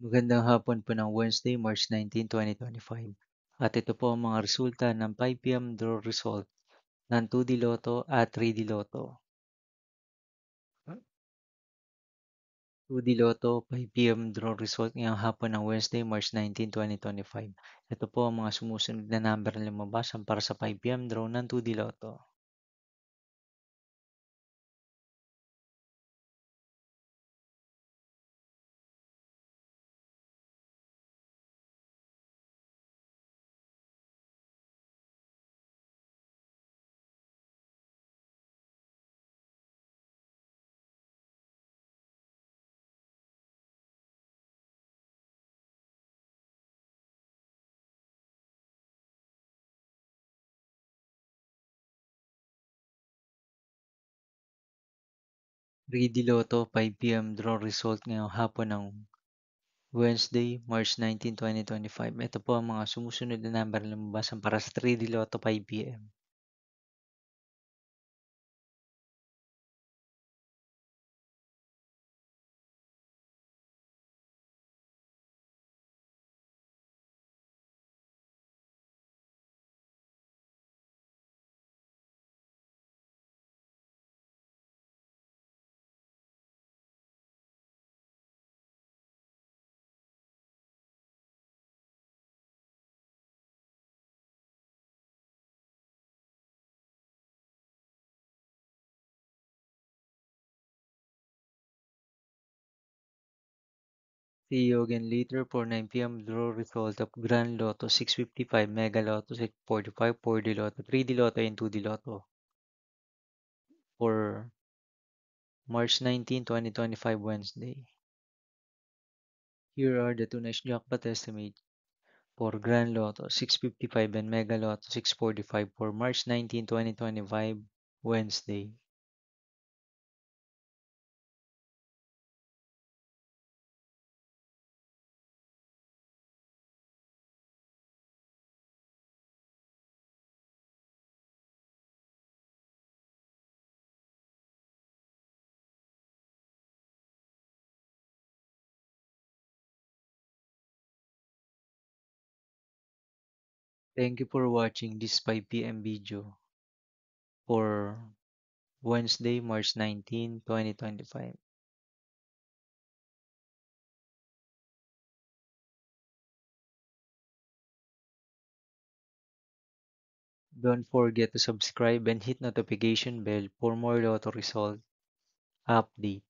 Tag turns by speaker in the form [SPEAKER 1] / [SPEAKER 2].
[SPEAKER 1] Magandang hapon po ng Wednesday, March 19, 2025. At ito po ang mga resulta ng 5 PM draw result ng 2D Lotto at 3D Lotto. 2D Lotto 5 PM draw result ngayong hapon ng Wednesday, March 19, 2025. Ito po ang mga sumusunod na number na lumabas para sa 5 PM draw ng 2D Lotto. 3D Lotto 5 PM draw result ngayong hapon ng Wednesday, March 19, 2025. Ito po ang mga sumusunod na number na lumabas para sa 3D Lotto 5 PM. 'See you again later for 9 PM draw result of Grand Lotto 655, Mega Lotto 645, 4D Lotto, 3D Lotto, and 2D Lotto for March 19, 2025, Wednesday. Here are the two nice jackpot estimates for Grand Lotto 655 and Mega Lotto 645 for March 19, 2025, Wednesday. Thank you for watching this 5 PM video for Wednesday, March 19, 2025. Don't forget to subscribe and hit notification bell for more Lotto result update.